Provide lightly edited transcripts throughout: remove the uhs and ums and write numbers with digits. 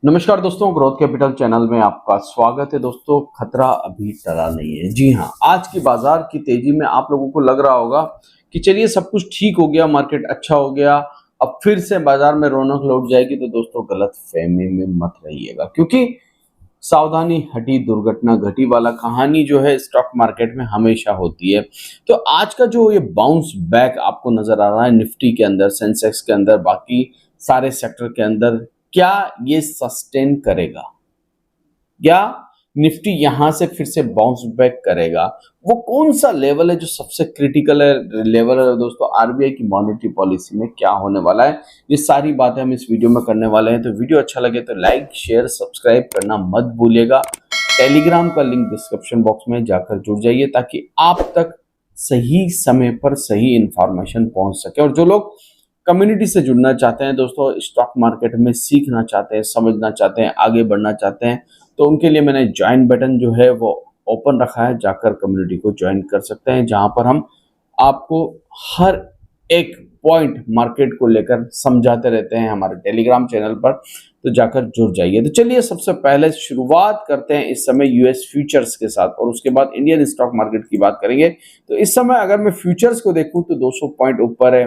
नमस्कार दोस्तों, growth capital channel में आपका स्वागत है। दोस्तों, खतरा अभी टला नहीं है। जी हाँ, आज की बाजार की तेजी में आप लोगों को लग रहा होगा कि चलिए सब कुछ ठीक हो गया, मार्केट अच्छा हो गया, अब फिर से बाजार में रौनक लौट जाएगी। तो दोस्तों, गलत फहमी में मत रहिएगा, क्योंकि सावधानी हटी दुर्घटना घटी वाला कहानी जो है स्टॉक मार्केट में हमेशा होती है। तो आज का जो ये बाउंस बैक आपको नजर आ रहा है निफ्टी के अंदर, सेंसेक्स के अंदर, बाकी सारे सेक्टर के अंदर, क्या ये सस्टेन करेगा या निफ्टी यहां से फिर से बाउंस बैक करेगा? वो कौन सा लेवल है जो सबसे क्रिटिकल है लेवल है दोस्तों? आरबीआई की मॉनेटरी पॉलिसी में क्या होने वाला है, ये सारी बातें हम इस वीडियो में करने वाले हैं। तो वीडियो अच्छा लगे तो लाइक शेयर सब्सक्राइब करना मत भूलिएगा। टेलीग्राम का लिंक डिस्क्रिप्शन बॉक्स में जाकर जुड़ जाइए ताकि आप तक सही समय पर सही इंफॉर्मेशन पहुंच सके। और जो लोग कम्युनिटी से जुड़ना चाहते हैं दोस्तों, स्टॉक मार्केट में सीखना चाहते हैं, समझना चाहते हैं, आगे बढ़ना चाहते हैं, तो उनके लिए मैंने ज्वाइन बटन जो है वो ओपन रखा है। जाकर कम्युनिटी को ज्वाइन कर सकते हैं, जहां पर हम आपको हर एक पॉइंट मार्केट को लेकर समझाते रहते हैं हमारे टेलीग्राम चैनल पर। तो जाकर जुड़ जाइए। तो चलिए सबसे पहले शुरुआत करते हैं इस समय यूएस फ्यूचर्स के साथ, और उसके बाद इंडियन स्टॉक मार्केट की बात करेंगे। तो इस समय अगर मैं फ्यूचर्स को देखूं तो 200 पॉइंट ऊपर है,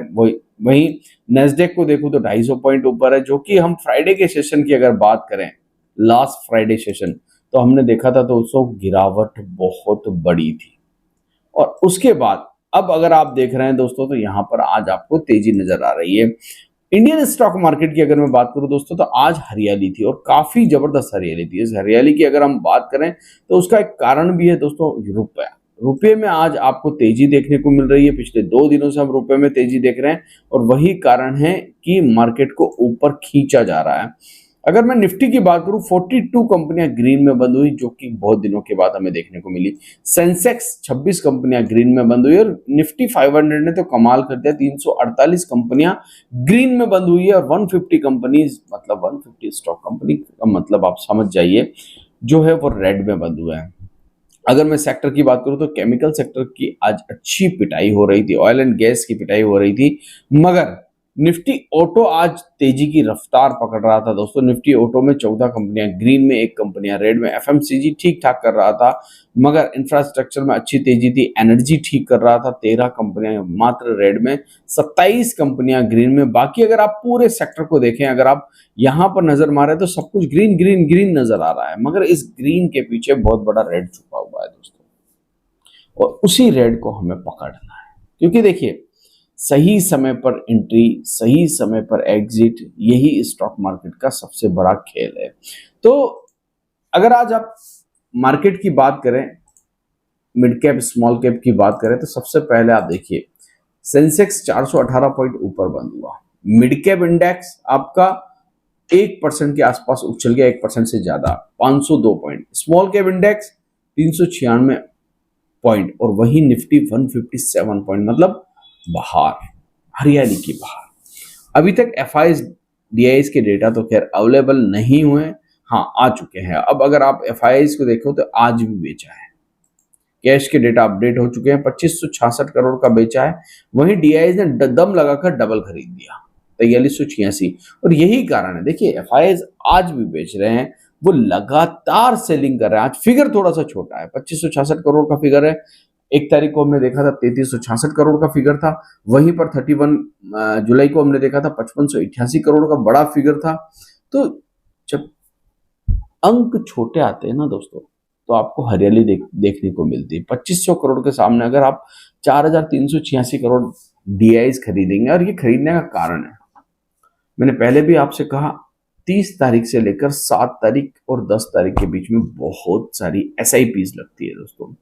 वहीं नेस्डेक को देखूं तो 250 पॉइंट ऊपर है, जो कि हम फ्राइडे के सेशन की अगर बात करें, लास्ट फ्राइडे सेशन, तो हमने देखा था तो उसको गिरावट बहुत बड़ी थी। और उसके बाद अब अगर आप देख रहे हैं दोस्तों, तो यहां पर आज आपको तेजी नजर आ रही है। इंडियन स्टॉक मार्केट की अगर मैं बात करूं दोस्तों, तो आज हरियाली थी और काफी जबरदस्त हरियाली थी। इस हरियाली की अगर हम बात करें तो उसका एक कारण भी है दोस्तों, रुपया। रुपये में आज आपको तेजी देखने को मिल रही है। पिछले 2 दिनों से हम रुपये में तेजी देख रहे हैं, और वही कारण है कि मार्केट को ऊपर खींचा जा रहा है। अगर मैं निफ्टी की बात करूं, 42 कंपनियां ग्रीन में बंद हुई, जो कि बहुत दिनों के बाद हमें देखने को मिली। सेंसेक्स 26 कंपनियां ग्रीन में बंद हुई, और निफ्टी 500 ने तो कमाल कर दिया, 348 कंपनियां ग्रीन में बंद हुई है। और 150 कंपनीज, मतलब 150 स्टॉक कंपनी का मतलब आप समझ जाइए, जो है वो रेड में बंद हुए हैं। अगर मैं सेक्टर की बात करूं तो केमिकल सेक्टर की आज अच्छी पिटाई हो रही थी, ऑयल एंड गैस की पिटाई हो रही थी। मगर निफ्टी ऑटो आज तेजी की रफ्तार पकड़ रहा था दोस्तों। निफ्टी ऑटो में 14 कंपनियां ग्रीन में, 1 कंपनियां रेड में। एफएमसीजी ठीक ठाक कर रहा था, मगर इंफ्रास्ट्रक्चर में अच्छी तेजी थी। एनर्जी ठीक कर रहा था, 13 कंपनियां मात्र रेड में, 27 कंपनियां ग्रीन में। बाकी अगर आप पूरे सेक्टर को देखें, अगर आप यहां पर नजर मारे तो सब कुछ ग्रीन ग्रीन ग्रीन नजर आ रहा है, मगर इस ग्रीन के पीछे बहुत बड़ा रेड छुपा हुआ है दोस्तों, और उसी रेड को हमें पकड़ना है। क्योंकि देखिए, सही समय पर एंट्री, सही समय पर एग्जिट, यही स्टॉक मार्केट का सबसे बड़ा खेल है। तो अगर आज आप मार्केट की बात करें, मिड कैप स्मॉल कैप की बात करें, तो सबसे पहले आप देखिए, सेंसेक्स 418 पॉइंट ऊपर बंद हुआ। मिड कैप इंडेक्स आपका 1% के आसपास उछल गया, 1% से ज्यादा, 502 point. Small cap index 396 point, और वही निफ्टी 157 पॉइंट, मतलब बाहर, हरियाली की बाहर। अभी तक एफआईएस डीआईएस के डेटा तो खैर अवेलेबल नहीं हुए, हाँ आ चुके हैं। अब अगर आप एफआईएस को देखो तो आज भी बेचा है। कैश के डेटा अपडेट हो चुके हैं, 2566 करोड़ का बेचा है। वहीं डीआईएस ने दम लगाकर डबल खरीद दिया, 4386। और यही कारण है, देखिए एफआईएस आज भी बेच रहे हैं, वो लगातार सेलिंग कर रहे हैं। आज फिगर थोड़ा सा छोटा है, 2566 करोड़ का फिगर है। 1 तारीख को हमने देखा था 3366 करोड़ का फिगर था। वहीं पर 31 जुलाई को हमने देखा था 5588 करोड़ का बड़ा फिगर था। तो जब अंक छोटे आते हैं ना दोस्तों, तो आपको हरियाली देखने को मिलती है। 2500 करोड़ के सामने अगर आप 4386 करोड़ डीआईएस खरीदेंगे, और ये खरीदने का कारण है, मैंने पहले भी आपसे कहा, 30 तारीख से लेकर 7 तारीख और 10 तारीख के बीच में बहुत सारी एसआईपीज लगती है दोस्तों,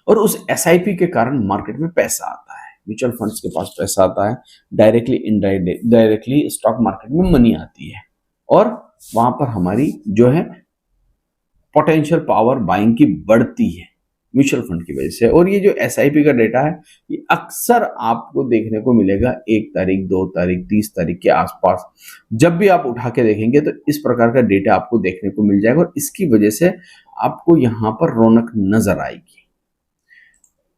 और उस एसआईपी के कारण मार्केट में पैसा आता है, म्यूचुअल फंड्स के पास पैसा आता है, डायरेक्टली इनडायरेक्टली स्टॉक मार्केट में मनी आती है, और वहां पर हमारी जो है पोटेंशियल पावर बाइंग की बढ़ती है म्यूचुअल फंड की वजह से। और ये जो एसआईपी का डेटा है, ये अक्सर आपको देखने को मिलेगा 1 तारीख, 2 तारीख, 30 तारीख के आसपास। जब भी आप उठा के देखेंगे तो इस प्रकार का डेटा आपको देखने को मिल जाएगा, और इसकी वजह से आपको यहां पर रौनक नजर आएगी।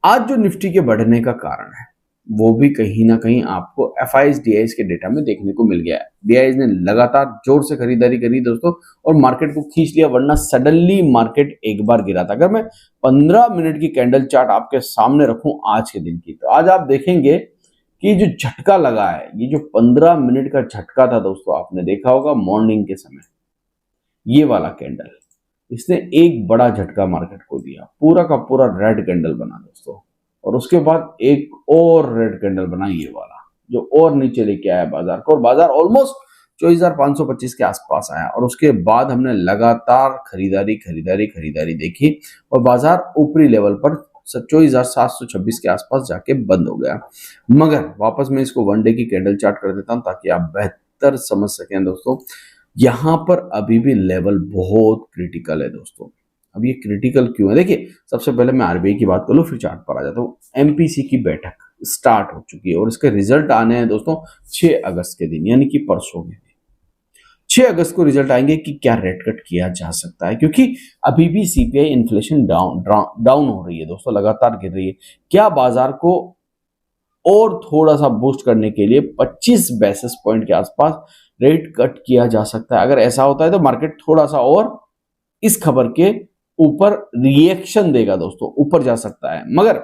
आज जो निफ्टी के बढ़ने का कारण है, वो भी कहीं ना कहीं आपको एफआईएस डीआईएस के डेटा में देखने को मिल गया है। डीआईएस ने लगातार जोर से खरीदारी करी दोस्तों और मार्केट को खींच लिया, वरना सडनली मार्केट एक बार गिरा था। अगर मैं 15 मिनट की कैंडल चार्ट आपके सामने रखूं आज के दिन की, तो आज आप देखेंगे कि जो झटका लगा है, ये जो 15 मिनट का झटका था दोस्तों, आपने देखा होगा मॉर्निंग के समय, ये वाला कैंडल, इसने एक बड़ा झटका मार्केट को दिया, पूरा का पूरा रेड कैंडल बना दोस्तों। और उसके बाद एक और रेड कैंडल बना, ये वाला, जो और नीचे लेके आया बाजार को, और बाजार ऑलमोस्ट 24,525 के आसपास आया। और उसके बाद हमने लगातार खरीदारी खरीदारी खरीदारी देखी और बाजार ऊपरी लेवल पर 24,726 के आसपास जाके बंद हो गया। मगर वापस मैं इसको वन डे की कैंडल चार्ट कर देता हूं ताकि आप बेहतर समझ सकें दोस्तों। यहां पर अभी भी लेवल बहुत क्रिटिकल है दोस्तों। अब ये क्रिटिकल क्यों है, देखिए सबसे पहले मैं आरबीआई की बात कर लूं, फिर चार्ट पर आ जाता हूं। एमपीसी की बैठक स्टार्ट हो चुकी है और इसके रिजल्ट आने हैं दोस्तों 6 अगस्त के दिन, यानी कि परसों के दिन 6 अगस्त को रिजल्ट आएंगे कि क्या रेट कट किया जा सकता है, क्योंकि अभी भी सीपीआई इन्फ्लेशन डाउन हो रही है दोस्तों, लगातार गिर रही है। क्या बाजार को और थोड़ा सा बूस्ट करने के लिए 25 बेसिस पॉइंट के आसपास रेट कट किया जा सकता है? अगर ऐसा होता है तो मार्केट थोड़ा सा और इस खबर के ऊपर रिएक्शन देगा दोस्तों, ऊपर जा सकता है। मगर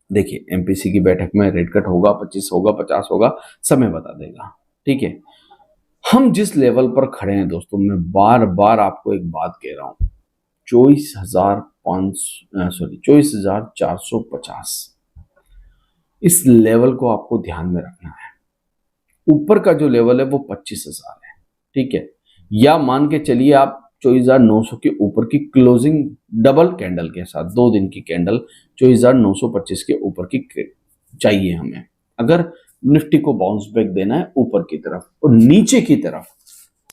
देखिए एमपीसी की बैठक में रेट कट होगा, 25 होगा, 50 होगा, समय बता देगा। ठीक है, हम जिस लेवल पर खड़े हैं दोस्तों, मैं बार बार आपको एक बात कह रहा हूं, 24,450 इस लेवल को आपको ध्यान में रखना है। ऊपर का जो लेवल है वो 25,000 है। ठीक है, या मान के चलिए आप 24,900 के ऊपर की क्लोजिंग डबल कैंडल के साथ, 2 दिन की कैंडल 24,925 के ऊपर की चाहिए हमें, अगर निफ्टी को बाउंस बैक देना है ऊपर की तरफ। और नीचे की तरफ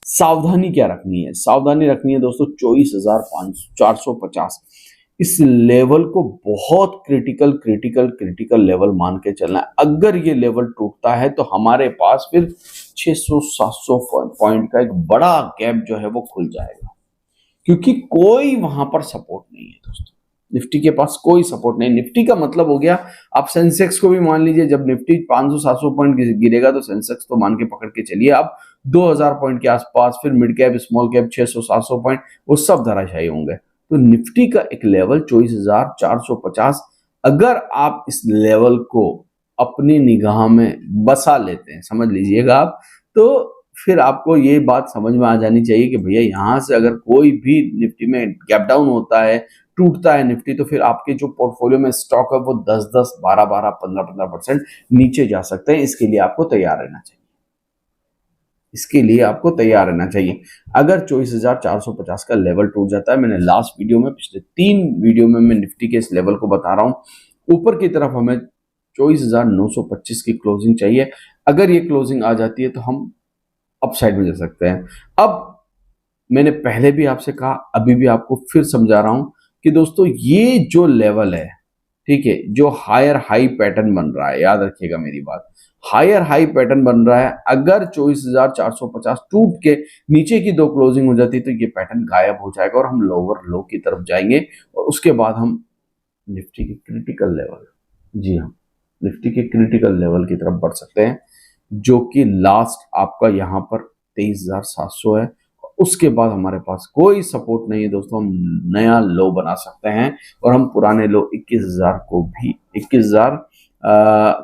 सावधानी क्या रखनी है, सावधानी रखनी है दोस्तों 24,450 इस लेवल को बहुत क्रिटिकल क्रिटिकल क्रिटिकल लेवल मान के चलना है। अगर ये लेवल टूटता है तो हमारे पास फिर 600-700 पॉइंट का एक बड़ा गैप जो है वो खुल जाएगा, क्योंकि कोई वहां पर सपोर्ट नहीं है दोस्तों। निफ्टी के पास कोई सपोर्ट नहीं। निफ्टी का मतलब हो गया, आप सेंसेक्स को भी मान लीजिए, जब निफ्टी 500-700 पॉइंट गिरेगा तो सेंसेक्स तो मान के पकड़ के चलिए आप 2,000 पॉइंट के आसपास, फिर mid cap small cap 600-700 point, वो सब धराशायी होंगे। तो निफ्टी का एक लेवल 24,450, अगर आप इस लेवल को अपनी निगाह में बसा लेते हैं, समझ लीजिएगा आप, तो फिर आपको ये बात समझ में आ जानी चाहिए कि भैया यहां से अगर कोई भी निफ्टी में गैप डाउन होता है, टूटता है निफ्टी, तो फिर आपके जो पोर्टफोलियो में स्टॉक है वो 10-10, 12-12, 15-15% नीचे जा सकते हैं। इसके लिए आपको तैयार रहना चाहिए, इसके लिए आपको तैयार रहना चाहिए। अगर 24,450 का लेवल टूट जाता है, मैंने लास्ट वीडियो में, पिछले 3 वीडियो में मैं निफ्टी के इस लेवल को बता रहा हूं, ऊपर की तरफ हमें 24,925 की क्लोजिंग चाहिए। अगर ये क्लोजिंग आ जाती है तो हम अपसाइड में जा सकते हैं। अब मैंने पहले भी आपसे कहा, अभी भी आपको फिर समझा रहा हूं कि दोस्तों ये जो लेवल है, ठीक है, जो हायर हाई पैटर्न बन रहा है, याद रखिएगा मेरी बात, हायर हाई पैटर्न बन रहा है। अगर 24,450 टूट के नीचे की 2 क्लोजिंग हो जाती तो ये पैटर्न गायब हो जाएगा और हम लोअर लो की तरफ जाएंगे और उसके बाद हम निफ्टी के क्रिटिकल लेवल, जी हाँ, निफ्टी के क्रिटिकल लेवल की तरफ बढ़ सकते हैं, जो कि लास्ट आपका यहाँ पर 23,700 है। उसके बाद हमारे पास कोई सपोर्ट नहीं है दोस्तों, हम नया लो बना सकते हैं और हम पुराने लो 21,000 को भी, 21,000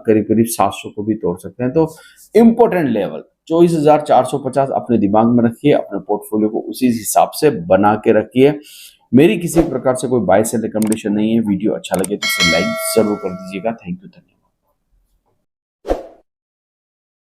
करीब करीब 700 को भी तोड़ सकते हैं। तो इंपॉर्टेंट लेवल 24,450 अपने दिमाग में रखिए, अपने पोर्टफोलियो को उसी हिसाब से बना के रखिए। मेरी किसी प्रकार से कोई बाय सेल रिकमेंडेशन नहीं है। वीडियो अच्छा लगे तो इसे लाइक जरूर कर दीजिएगा। Thank you.